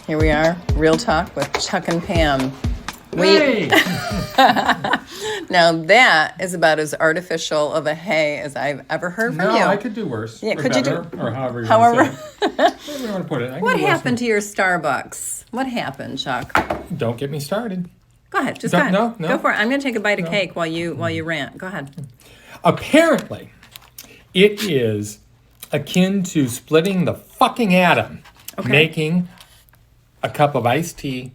Here we are, Real Talk with Chuck and Pam. Hey! Now that is about as artificial of a hey as I've ever heard from you. No, I could do worse. Yeah, or could better, you do? or however you want to say it. However you want to put it. What happened to your Starbucks? What happened, Chuck? Don't get me started. Go ahead, go ahead. No. Go for it. I'm going to take a bite of cake while you rant. Go ahead. Apparently, it is akin to splitting the fucking atom, making a cup of iced tea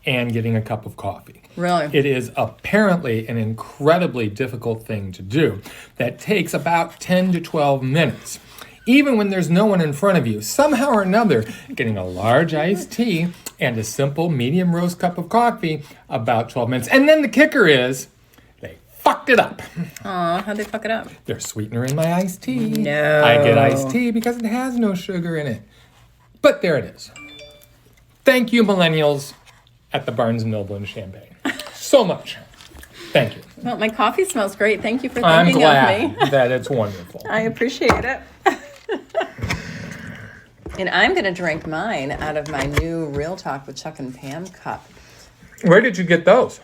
and getting a cup of coffee. Really? It is apparently an incredibly difficult thing to do that takes about 10 to 12 minutes. Even when there's no one in front of you, somehow or another, getting a large iced tea and a simple medium roast cup of coffee, about 12 minutes. And then the kicker is, they fucked it up. Aw, how'd they fuck it up? There's sweetener in my iced tea. No. I get iced tea because it has no sugar in it. But there it is. Thank you, millennials at the Barnes & Noble in Champaign. So much. Thank you. Well, my coffee smells great. Thank you for I'm thinking of glad me. that it's wonderful. I appreciate it. And I'm going to drink mine out of my new Real Talk with Chuck and Pam cup. Where did you get those?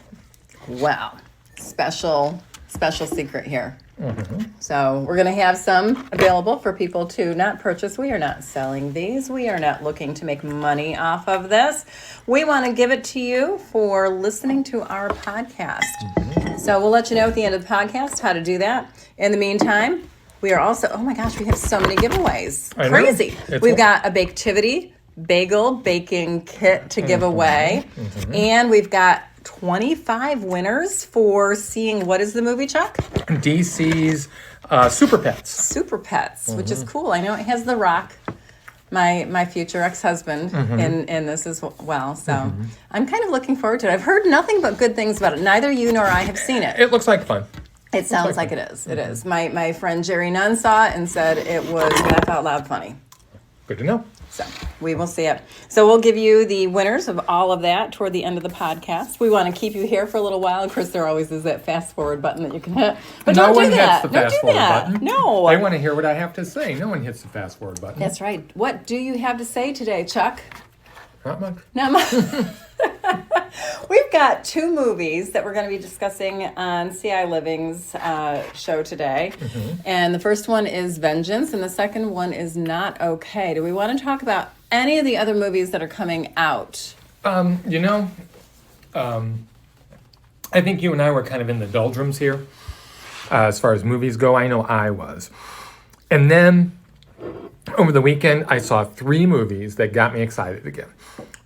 Wow. Special secret here. Mm-hmm. So we're going to have some available for people to not purchase. We are not selling these. We are not looking to make money off of this. We want to give it to you for listening to our podcast. Mm-hmm. So we'll let you know at the end of the podcast how to do that. In the meantime, we are also, oh my gosh, we have so many giveaways. Crazy. We've got a Baketivity bagel baking kit to give away. Mm-hmm. And we've got 25 winners for seeing, what is the movie, Chuck? DC's Super Pets. Super Pets, which is cool. I know it has The Rock, my future ex-husband, in this as well. So I'm kind of looking forward to it. I've heard nothing but good things about it. Neither you nor I have seen it. It looks like fun. It sounds like it is. It is. My friend Jerry Nunn saw it and said it was laugh out loud funny. Good to know. So we will see it. So we'll give you the winners of all of that toward the end of the podcast. We want to keep you here for a little while. Of course, there always is that fast forward button that you can hit. But no don't one do that. hits the fast forward button. No. They want to hear what I have to say. No one hits the fast forward button. That's right. What do you have to say today, Chuck? Not much. Not much. We've got two movies that we're going to be discussing on CI Living's show today. Mm-hmm. And the first one is Vengeance, and the second one is Not Okay. Do we want to talk about any of the other movies that are coming out? I think you and I were kind of in the doldrums here as far as movies go. I know I was. And then over the weekend, I saw 3 movies that got me excited again.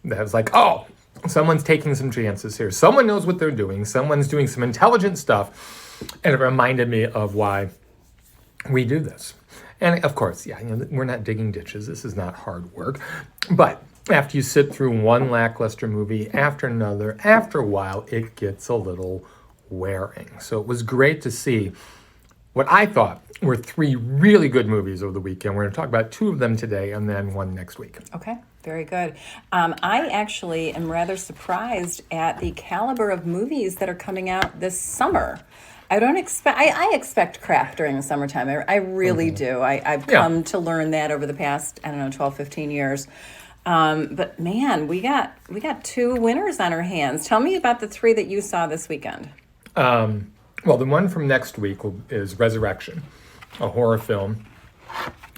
That was like, oh, someone's taking some chances here. Someone knows what they're doing. Someone's doing some intelligent stuff. And it reminded me of why we do this. And of course, we're not digging ditches. This is not hard work. But after you sit through one lackluster movie after another, after a while, it gets a little wearing. So it was great to see what I thought were 3 really good movies over the weekend. We're going to talk about 2 of them today and then 1 next week. Okay. Very good. I actually am rather surprised at the caliber of movies that are coming out this summer. I expect crap during the summertime. I really do. I've come to learn that over the past, 12, 15 years. But man, we got 2 winners on our hands. Tell me about the 3 that you saw this weekend. Well, the one from next week is Resurrection, a horror film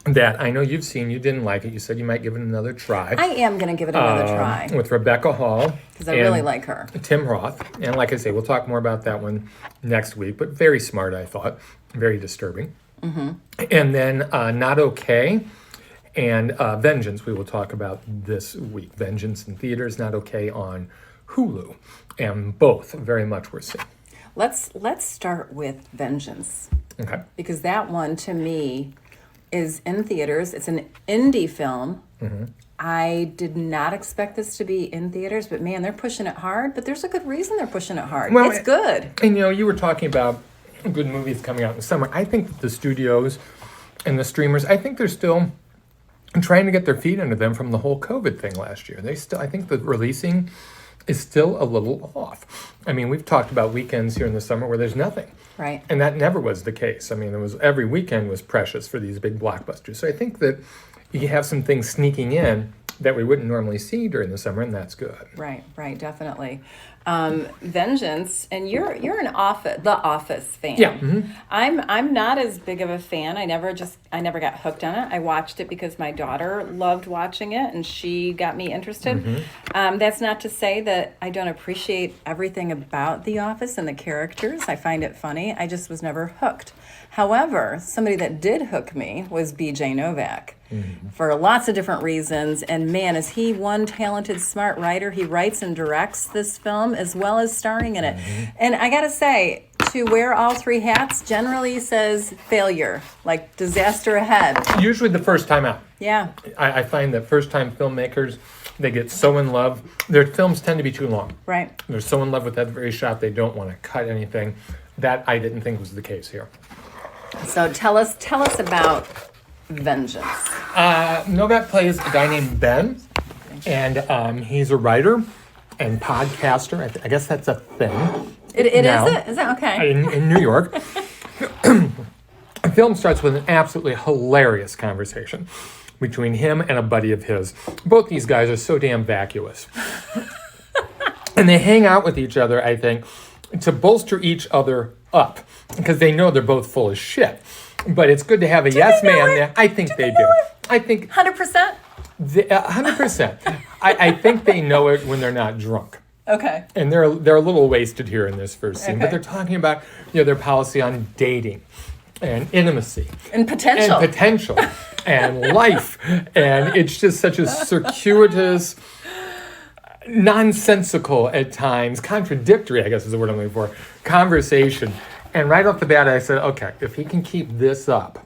that I know you've seen. You didn't like it. You said you might give it another try. I am going to give it another try. With Rebecca Hall. Because I really like her. Tim Roth. And like I say, we'll talk more about that one next week. But very smart, I thought. Very disturbing. Mm-hmm. And then Not Okay and Vengeance we will talk about this week. Vengeance in theaters, Not Okay on Hulu. And both very much worth seeing. Let's start with Vengeance. Okay. Because that one, to me, is in theaters. It's an indie film. Mm-hmm. I did not expect this to be in theaters, but man, they're pushing it hard. But there's a good reason they're pushing it hard. Well, it's good. And you were talking about good movies coming out in the summer. I think that the studios and the streamers, I think they're still trying to get their feet under them from the whole COVID thing last year. I think the releasing is still a little off. I mean, we've talked about weekends here in the summer where there's nothing. Right. And that never was the case. I mean, every weekend was precious for these big blockbusters. So I think that you have some things sneaking in that we wouldn't normally see during the summer, and that's good. Right, definitely. Vengeance, and you're an The Office fan. Yeah. Mm-hmm. I'm not as big of a fan. I never got hooked on it. I watched it because my daughter loved watching it, and she got me interested. Mm-hmm. That's not to say that I don't appreciate everything about The Office and the characters. I find it funny. I just was never hooked. However, somebody that did hook me was BJ Novak. Mm-hmm. For lots of different reasons. And man, is he one talented, smart writer. He writes and directs this film as well as starring in it. Mm-hmm. And I gotta say, to wear all three hats generally says failure, like disaster ahead. Usually the first time out. Yeah. I find that first-time filmmakers, they get so in love. Their films tend to be too long. Right. They're so in love with that very shot, they don't want to cut anything. That I didn't think was the case here. So tell us about Vengeance. Novak plays a guy named Ben, and he's a writer and podcaster. I guess that's a thing. It now, is it? Is that okay? In New York. The film starts with an absolutely hilarious conversation between him and a buddy of his. Both these guys are so damn vacuous. And they hang out with each other, I think, to bolster each other up, because they know they're both full of shit. But it's good to have a yes man there. I think they do. I think 100%? 100%. I think they know it when they're not drunk. Okay. And they're a little wasted here in this first scene. Okay. But they're talking about their policy on dating and intimacy. And potential. And life. And it's just such a circuitous, nonsensical at times, contradictory, I guess is the word I'm looking for, conversation. And right off the bat, I said, okay, if he can keep this up,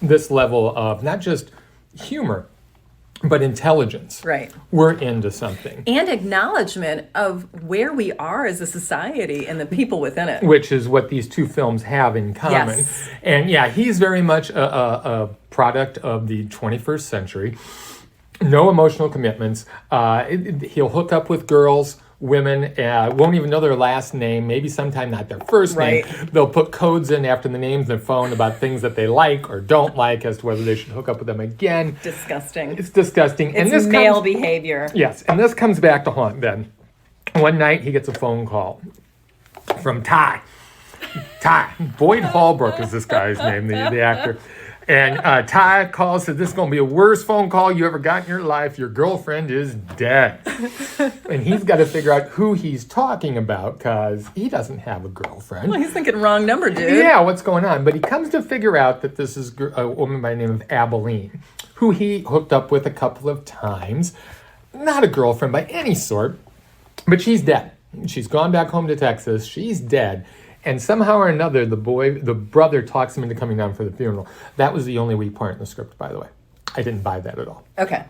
this level of not just humor, but intelligence, right, we're into something. And acknowledgement of where we are as a society and the people within it. Which is what these two films have in common. Yes. And yeah, he's very much a product of the 21st century. No emotional commitments. He'll hook up with girls, women, won't even know their last name, maybe sometime not their first name. They'll put codes in after the names in their phone about things that they like or don't like as to whether they should hook up with them again. Disgusting. It's disgusting. It's this male behavior. Yes, and this comes back to haunt Ben. One night he gets a phone call from Ty. Boyd Holbrook is this guy's name, the actor. And Ty calls, says, this is going to be the worst phone call you ever got in your life. Your girlfriend is dead. And he's got to figure out who he's talking about because he doesn't have a girlfriend. Well, he's thinking wrong number, dude. Yeah, what's going on? But he comes to figure out that this is a woman by the name of Abilene, who he hooked up with a couple of times. Not a girlfriend by any sort, but she's dead. She's gone back home to Texas. She's dead. And somehow or another, the brother talks him into coming down for the funeral. That was the only weak part in the script, by the way. I didn't buy that at all. Okay.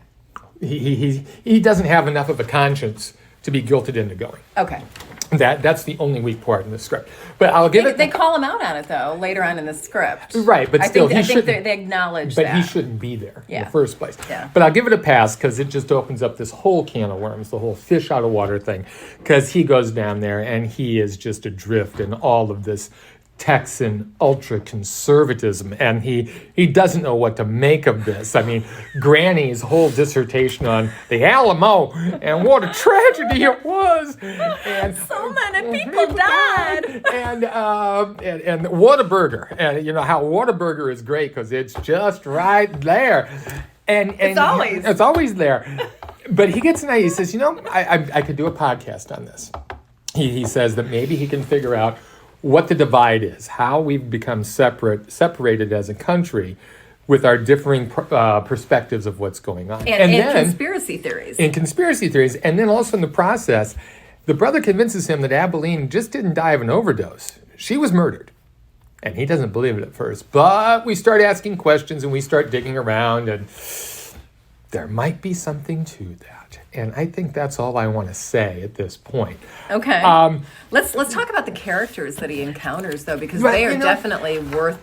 He doesn't have enough of a conscience to be guilted into going. Okay. That's the only weak part in the script. But I'll give it. They call him out on it though later on in the script. Right, but still, I think they acknowledge that. But he shouldn't be there in the first place. Yeah. But I'll give it a pass because it just opens up this whole can of worms, the whole fish out of water thing. Because he goes down there and he is just adrift in all of this Texan ultra-conservatism, and he doesn't know what to make of this. I mean, Granny's whole dissertation on the Alamo and what a tragedy it was, and so many people died, and Whataburger, and you know how Whataburger is great because it's just right there, and it's always there. But he gets an idea. He says, I could do a podcast on this. He says that maybe he can figure out what the divide is, how we've become separated as a country with our differing perspectives of what's going on. And then, conspiracy theories. And conspiracy theories. And then also in the process, the brother convinces him that Abilene just didn't die of an overdose. She was murdered. And he doesn't believe it at first. But we start asking questions and we start digging around and there might be something to that. And I think that's all I want to say at this point. Okay. Let's talk about the characters that he encounters, though, because they are definitely worth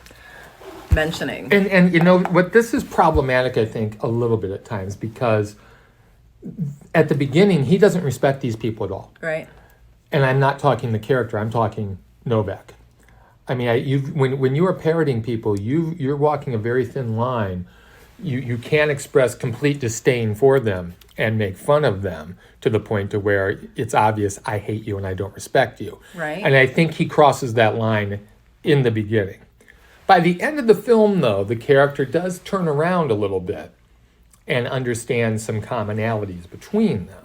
mentioning. And you know what, this is problematic, I think, a little bit at times, because at the beginning, he doesn't respect these people at all. Right. And I'm not talking the character, I'm talking Novak. I mean, when you are parroting people, you're walking a very thin line. You can't express complete disdain for them and make fun of them to the point to where it's obvious I hate you and I don't respect you. Right. And I think he crosses that line in the beginning. By the end of the film, though, the character does turn around a little bit and understand some commonalities between them.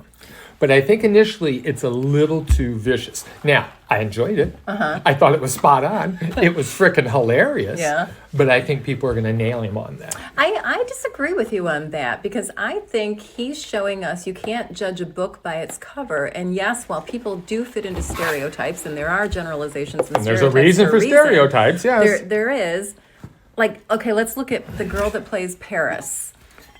But I think initially it's a little too vicious. Now, I enjoyed it. I thought it was spot on. It was frickin' hilarious. Yeah. But I think people are going to nail him on that. I disagree with you on that because I think he's showing us you can't judge a book by its cover. And yes, while people do fit into stereotypes, and there are generalizations and There's stereotypes. a reason for stereotypes, yes. There is. Like, okay, let's look at the girl that plays Paris,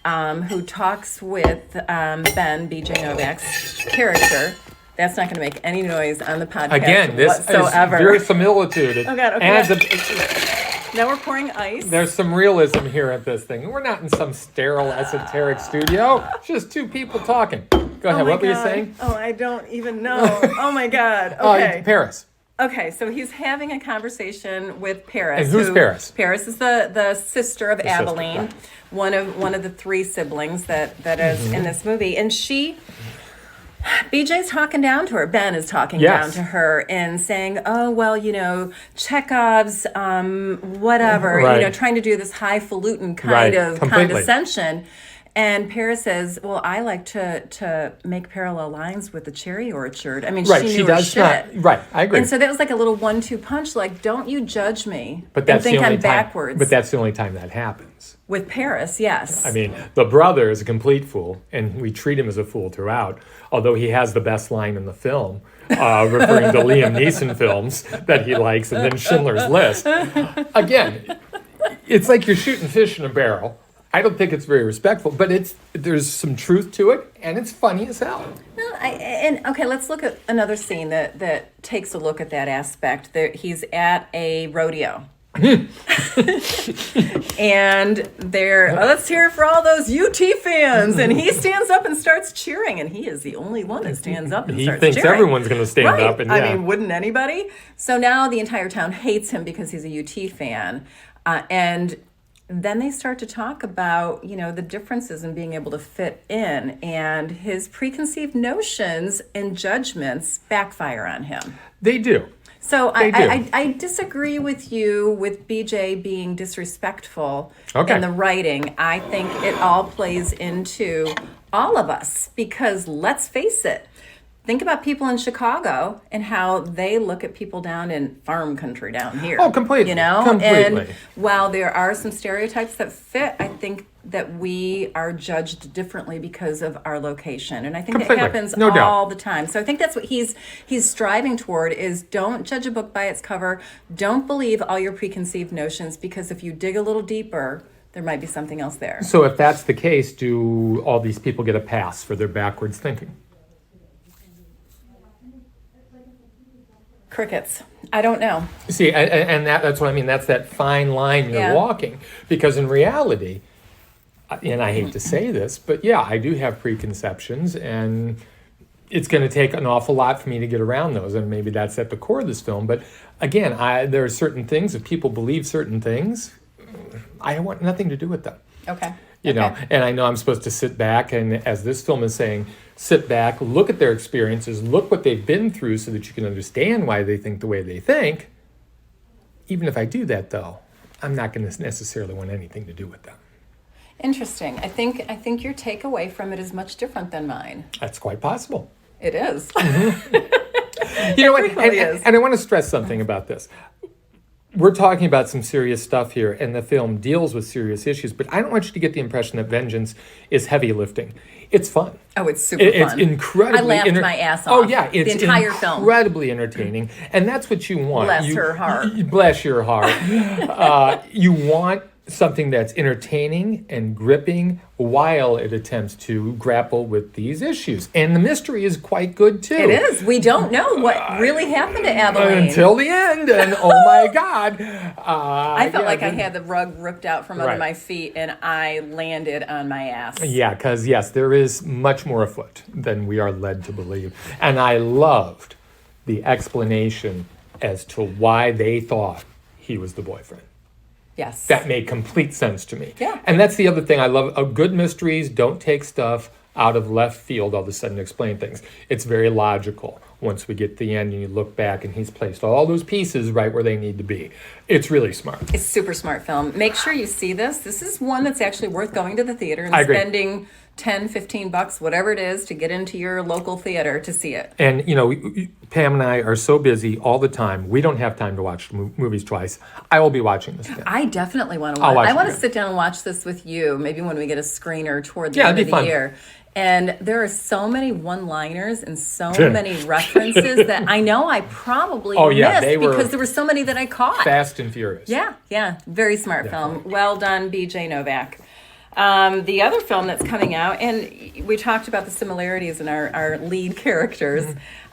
who talks with Ben, BJ Novak's character. That's not going to make any noise on the podcast Again, this whatsoever. is verisimilitude. Oh, God, okay. And Now we're pouring ice. there's some realism here at this thing. We're not in some sterile, esoteric studio. It's just two people talking. Go ahead. What were you saying? Oh, I don't even know. Oh, my God. Oh, Okay. Paris. Okay, so he's having a conversation with Paris. And who's Paris? Paris is the sister of sister, Abilene, right. one of the three siblings that is in this movie. And BJ's talking down to her. Ben is talking Yes. down to her and saying, "Oh well, Chekhov's, whatever, Right. trying to do this highfalutin kind Right, of completely. condescension." And Paris says, "Well, I like to make parallel lines with the cherry orchard." I mean, Right, she she knew her does shit. not. Right, I agree. And so that was like a little 1-2 punch. Like, don't you judge me But and that's think the only I'm time. backwards. But that's the only time that happens. With Paris, yes. I mean, the brother is a complete fool, and we treat him as a fool throughout. Although he has the best line in the film, referring to Liam Neeson films that he likes, and then Schindler's List. Again, it's like you're shooting fish in a barrel. I don't think it's very respectful, but there's some truth to it, and it's funny as hell. Okay, let's look at another scene that takes a look at that aspect. He's at a rodeo. And let's hear it for all those UT fans. And he stands up and starts cheering, and he is the only one that stands up and He starts thinks cheering. everyone's going to stand Right. up, and I mean, wouldn't anybody? So now the entire town hates him because he's a UT fan, and then they start to talk about, the differences in being able to fit in, and his preconceived notions and judgments backfire on him. they do. So They do. I disagree with you with BJ being disrespectful Okay. in the writing. I think it all plays into all of us because let's face it, think about people in Chicago and how they look at people down in farm country down here. Oh, completely. Completely. And while there are some stereotypes that fit, I think that we are judged differently because of our location. And I think Completely. that happens No doubt. all the time. So I think that's what he's striving toward is don't judge a book by its cover. Don't believe all your preconceived notions because if you dig a little deeper, there might be something else there. So if that's the case, do all these people get a pass for their backwards thinking? Crickets. I don't know. See, and that's what I mean. That's that fine line you're Yeah. walking. Because in reality, and I hate to say this, but yeah, I do have preconceptions, and it's going to take an awful lot for me to get around those, and maybe that's at the core of this film. But again, there are certain things, if people believe certain things, I want nothing to do with them. Okay. You know, and I know I'm supposed to sit back and, as this film is saying, sit back, look at their experiences, look what they've been through so that you can understand why they think the way they think. Even if I do that, though, I'm not going to necessarily want anything to do with them. Interesting. I think your takeaway from it is much different than mine. That's quite possible. It is. You know what? It really is. And I want to stress something about this. We're talking about some serious stuff here, and the film deals with serious issues, but I don't want you to get the impression that vengeance is heavy lifting. It's fun. Oh, it's super It's fun. incredibly... I laughed my ass off. Oh, yeah. It's the entire film. incredibly entertaining, and that's what you want. Bless her heart. Bless your heart. You want something that's entertaining and gripping while it attempts to grapple with these issues. And the mystery is quite good, too. It is. We don't know what really happened to Abilene. Until the end, and oh my God. I felt like I had the rug ripped out from under my feet and I landed on my ass. Yeah, because yes, there is much more afoot than we are led to believe. And I loved the explanation as to why they thought he was the boyfriend. Yes. That made complete sense to me. Yeah. And that's the other thing I love. Good mysteries don't take stuff out of left field all of a sudden to explain things. It's very logical once we get to the end and you look back and he's placed all those pieces right where they need to be. It's really smart. It's super smart film. Make sure you see this. This is one that's actually worth going to the theater and I agree. spending $10-15, whatever it is, to get into your local theater to see it. And, Pam and I are so busy all the time. We don't have time to watch movies twice. I will be watching this again. I definitely want to I'll watch. watch I it want to again. sit down and watch this with you, maybe when we get a screener toward the Yeah, end it'd of be the fun. year. And there are so many one-liners and so many references that I know I probably missed they were because there were so many that I caught. Fast and Furious. Yeah. Very smart film. Well done, BJ Novak. The other film that's coming out, and we talked about the similarities in our lead characters.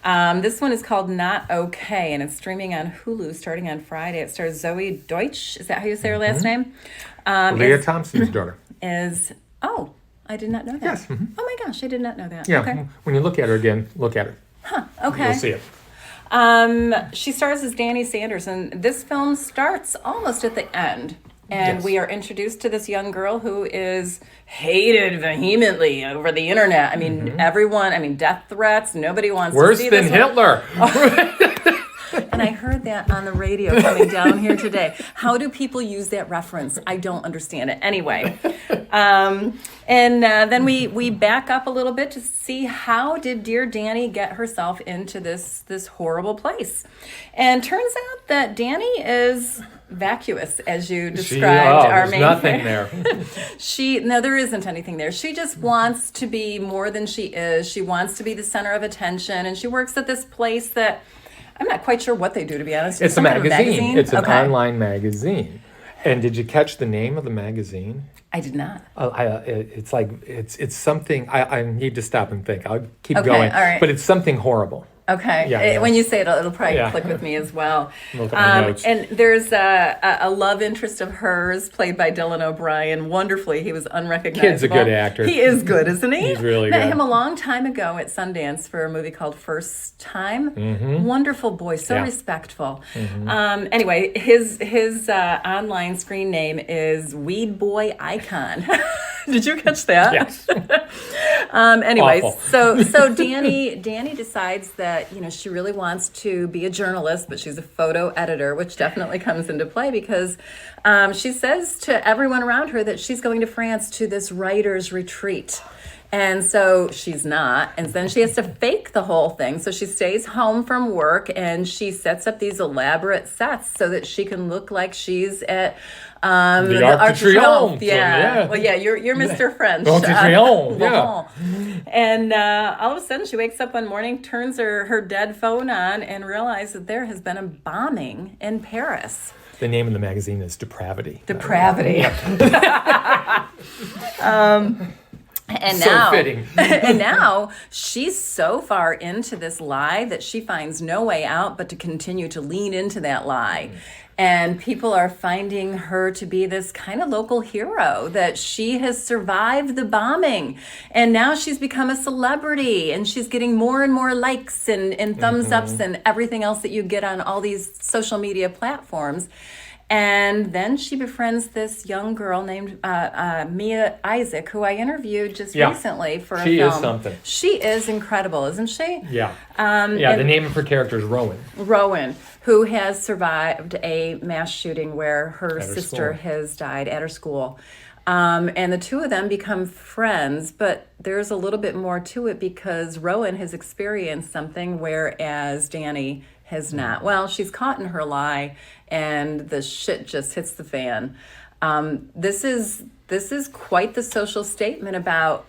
This one is called Not Okay, and it's streaming on Hulu starting on Friday. It stars Zoey Deutch. Is that how you say her last name? Leah Thompson's daughter. I did not know that. Yes. Mm-hmm. Oh my gosh, I did not know that. Yeah. Okay. When you look at her again, look at her. Okay. You'll see it. She stars as Danny Sanders, and this film starts almost at the end. And Yes. we are introduced to this young girl who is hated vehemently over the internet. I mean, everyone, death threats, nobody wants Worse to see than this one. Hitler. And I heard that on the radio coming down here today. How do people use that reference? I don't understand it. Anyway, then we back up a little bit to see how did dear Danny get herself into this horrible place. And turns out that Danny is vacuous, as you described our there's main nothing character. there. No, there isn't anything there. She just wants to be more than she is. She wants to be the center of attention, and she works at this place that I'm not quite sure what they do, to be honest. It's a Some kind of magazine. It's an Okay. online magazine. And did you catch the name of the magazine? I did not. It's something. I need to stop and think. I'll keep Okay, going. all right. But it's something horrible. Okay. Yeah. When you say it, it'll probably Yeah. click with me as well. Look at my notes. And there's a love interest of hers played by Dylan O'Brien. Wonderfully, he was unrecognizable. Kid's a good actor. He is good, isn't he? He's really Met good. him a long time ago at Sundance for a movie called First Time. Wonderful boy, so Yeah. respectful. Anyway, his online screen name is Weed Boy Icon. Did you catch that? Yes. Anyway, Awful. so Danny decides that she really wants to be a journalist, but she's a photo editor, which definitely comes into play because she says to everyone around her that she's going to France to this writer's retreat. And so she's not. And then she has to fake the whole thing. So she stays home from work and she sets up these elaborate sets so that she can look like she's at the Arc de Triomphe. Yeah. Well, yeah, you're Mr. French. Arc de Triomphe, yeah. Laurent. And all of a sudden she wakes up one morning, turns her dead phone on, and realizes that there has been a bombing in Paris. The name of the magazine is Depravity. Depravity. And So now, fitting. and now she's so far into this lie that she finds no way out but to continue to lean into that lie. And people are finding her to be this kind of local hero, that she has survived the bombing. And now she's become a celebrity and she's getting more and more likes and thumbs ups and everything else that you get on all these social media platforms. And then she befriends this young girl named Mia Isaac, who I interviewed just recently for a film. She is something. She is incredible, isn't she? Yeah. The name of her character is Rowan. Rowan, who has survived a mass shooting where her sister school. has died at her school. And the two of them become friends, but there's a little bit more to it because Rowan has experienced something, whereas Danny has not. Well, she's caught in her lie, and the shit just hits the fan. This is quite the social statement about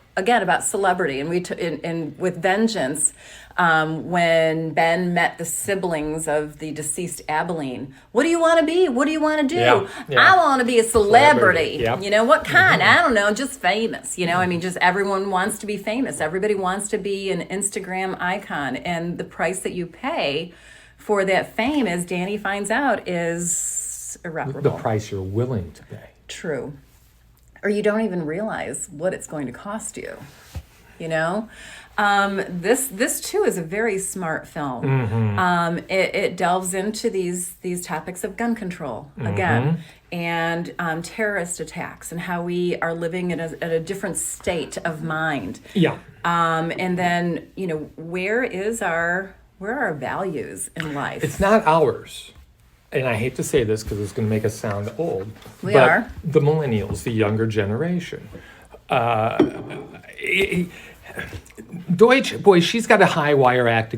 celebrity, and with Vengeance. When Ben met the siblings of the deceased Abilene, what do you want to be? What do you want to do? Yeah. I want to be a celebrity. Yep. What kind? I don't know, just famous. Just everyone wants to be famous. Everybody wants to be an Instagram icon, and the price that you pay for that fame, as Danny finds out, is irreparable. The price you're willing to pay. True. Or you don't even realize what it's going to cost you. you know. This too is a very smart film. It delves into these topics of gun control again, and terrorist attacks, and how we are living in a different state of mind. Yeah. And then, you know, where are our values in life? It's not ours. And I hate to say this because it's going to make us sound old. We but are. The millennials, the younger generation. Deutch, boy, she's got a high wire act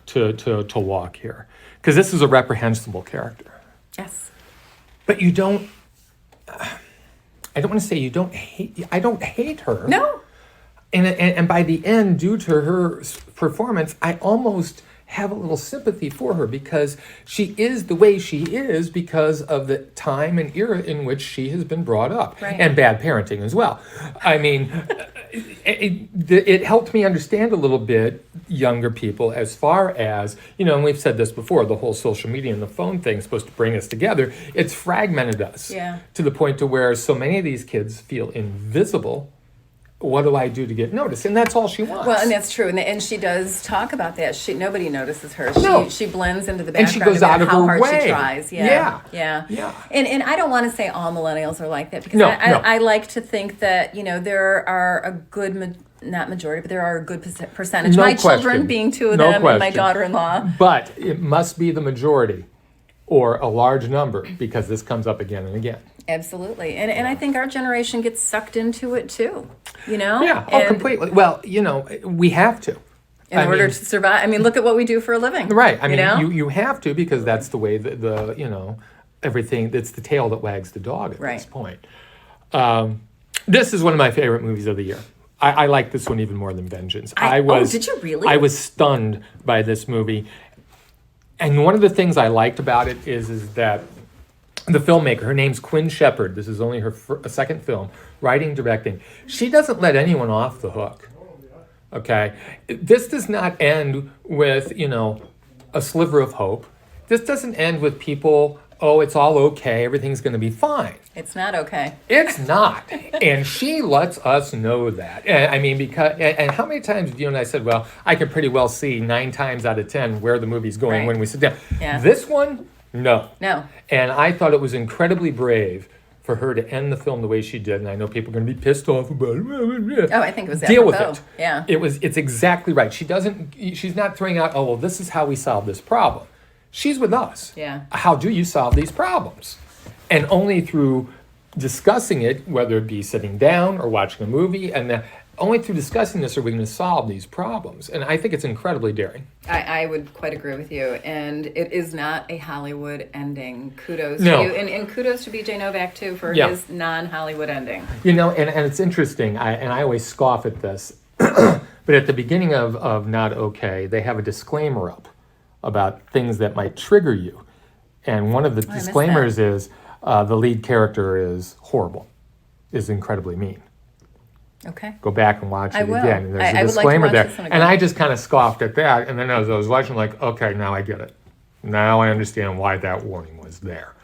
to walk here. Because this is a reprehensible character. Yes. But you don't, I don't want to say I don't hate her. No. And by the end, due to her performance, I almost have a little sympathy for her because she is the way she is because of the time and era in which she has been brought up. Right. And bad parenting as well. I mean, it helped me understand a little bit younger people as far as, you know, and we've said this before, the whole social media and the phone thing is supposed to bring us together. It's fragmented us to the point to where so many of these kids feel invisible. What do I do to get noticed? And that's all she wants. Well, and that's true. And she does talk about that. Nobody notices her. No. She blends into the And she background. goes out of how her hard way. she tries. Yeah. And I don't want to say all millennials are like that because No. I like to think that, you know, there are a good, not majority, but there are a good percentage. No My question. children being two of No them and my question. daughter-in-law. But it must be the majority or a large number because this comes up again and again. Absolutely. And I think our generation gets sucked into it too, you know? Yeah, And completely. Well, you know, we have to. in order to survive. I mean, look at what we do for a living. Right. I you mean, know? you have to because that's the way the you know, everything, it's the tail that wags the dog at this point. This is one of my favorite movies of the year. I like this one even more than Vengeance. Did you really? I was stunned by this movie. And one of the things I liked about it is that the filmmaker, her name's Quinn Shepard. This is only her second film, writing, directing. She doesn't let anyone off the hook. Okay? This does not end with, you know, a sliver of hope. This doesn't end with people, oh, it's all okay, everything's going to be fine. It's not okay. It's not. And she lets us know that. And, I mean, and how many times have you and I said, well, I can pretty well see 9 times out of 10 where the movie's going when we sit down. Yeah. This one, no. No. And I thought it was incredibly brave for her to end the film the way she did. And I know people are going to be pissed off about it. Oh, I think it was Deal with apropos. it. Yeah. It's exactly right. She's not throwing out, oh, well, this is how we solve this problem. She's with us. Yeah. How do you solve these problems? And only through discussing it, whether it be sitting down or watching a movie, and only through discussing this are we going to solve these problems. And I think it's incredibly daring. I would quite agree with you. And it is not a Hollywood ending. Kudos No. to you. And kudos to BJ Novak, too, for his non-Hollywood ending. You know, and it's interesting, I always scoff at this, but at the beginning of Not Okay, they have a disclaimer up about things that might trigger you. And one of the disclaimers is the lead character is horrible, is incredibly mean. Okay. Go back and watch it will. again. And there's I a would like to disclaimer watch there. this one again. And I just kind of scoffed at that. And then as I was watching, like, okay, now I get it. Now I understand why that warning was there.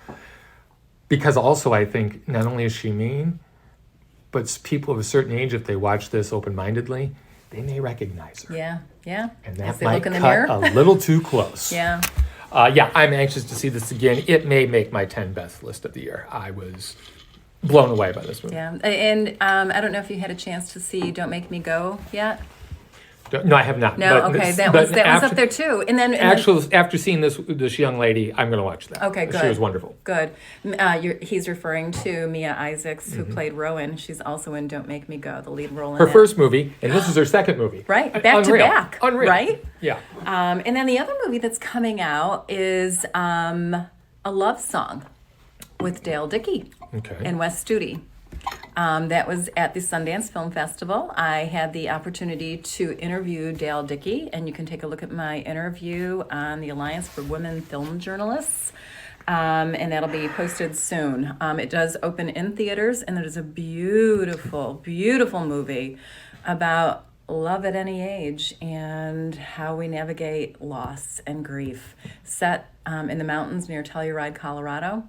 Because also I think not only is she mean, but people of a certain age, if they watch this open-mindedly, they may recognize her. Yeah. Yeah. And As that they might look in the cut mirror. a little too close. Yeah. I'm anxious to see this again. It may make my 10 best list of the year. I was blown away by this movie. Yeah. And I don't know if you had a chance to see Don't Make Me Go yet. No, I have not. No, okay, that was up there too. And then after seeing this young lady, I'm going to watch that. Okay, good. She was wonderful. Good. He's referring to Mia Isaacs, who played Rowan. She's also in Don't Make Me Go, the lead role in Her it. first movie, and this is her second movie. Right, back Unreal. to back. Unreal. Right? Yeah. And then the other movie that's coming out is A Love Song with Dale Dickey and Wes Studi. That was at the Sundance Film Festival. I had the opportunity to interview Dale Dickey, and you can take a look at my interview on the Alliance for Women Film Journalists, and that'll be posted soon. It does open in theaters, and it is a beautiful, beautiful movie about love at any age and how we navigate loss and grief. Set in the mountains near Telluride, Colorado.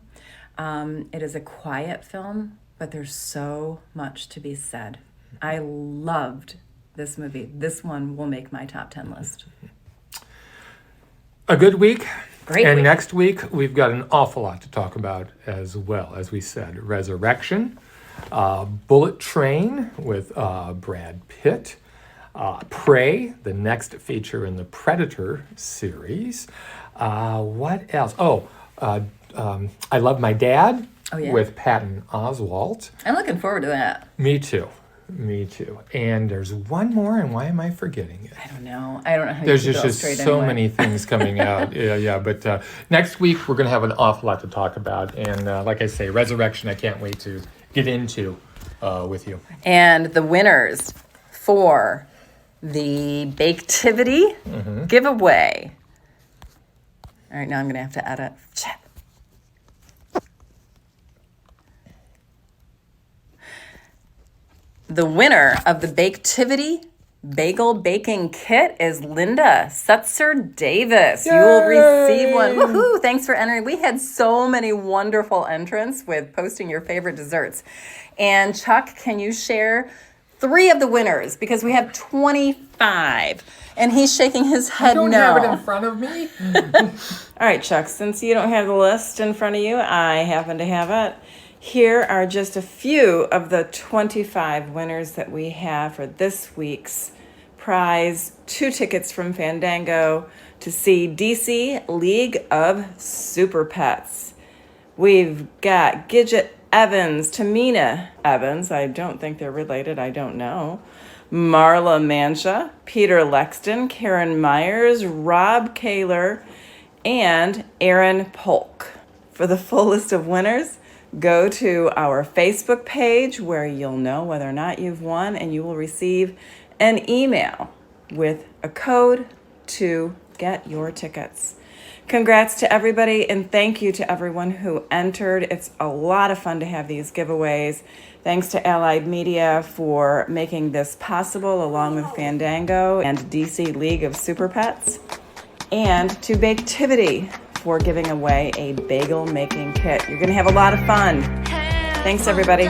It is a quiet film, but there's so much to be said. I loved this movie. This one will make my top 10 list. A good week. Great And week. next week, we've got an awful lot to talk about as well. As we said, Resurrection, Bullet Train with Brad Pitt, Prey, the next feature in the Predator series. What else? I Love My Dad with Patton Oswalt. I'm looking forward to that. Me too. And there's one more, and why am I forgetting it? I don't know how There's you keep it all just straight so anyway. many things coming out. Yeah. But next week, we're going to have an awful lot to talk about. And like I say, Resurrection, I can't wait to get into with you. And the winners for the Baketivity giveaway. All right, now I'm going to have to edit. Shit. The winner of the Baketivity Bagel Baking Kit is Linda Setzer Davis. You will receive one. Woohoo! Thanks for entering. We had so many wonderful entrants with posting your favorite desserts. And Chuck, can you share 3 of the winners? Because we have 25. And he's shaking his head Don't no. have it in front of me. All right, Chuck, since you don't have the list in front of you, I happen to have it. Here are just a few of the 25 winners that we have for this week's prize. 2 tickets from Fandango to see DC League of Super Pets. We've got Gidget Evans, Tamina Evans. I don't think they're related. I don't know. Marla Mancha, Peter Lexton, Karen Myers, Rob Kaler, and Aaron Polk. For the full list of winners, go to our Facebook page where you'll know whether or not you've won, and you will receive an email with a code to get your tickets. Congrats to everybody, and thank you to everyone who entered. It's a lot of fun to have these giveaways. Thanks to Allied Media for making this possible, along with Fandango and DC League of Super Pets, and to Baketivity for giving away a bagel making kit. You're going to have a lot of fun. Thanks, everybody.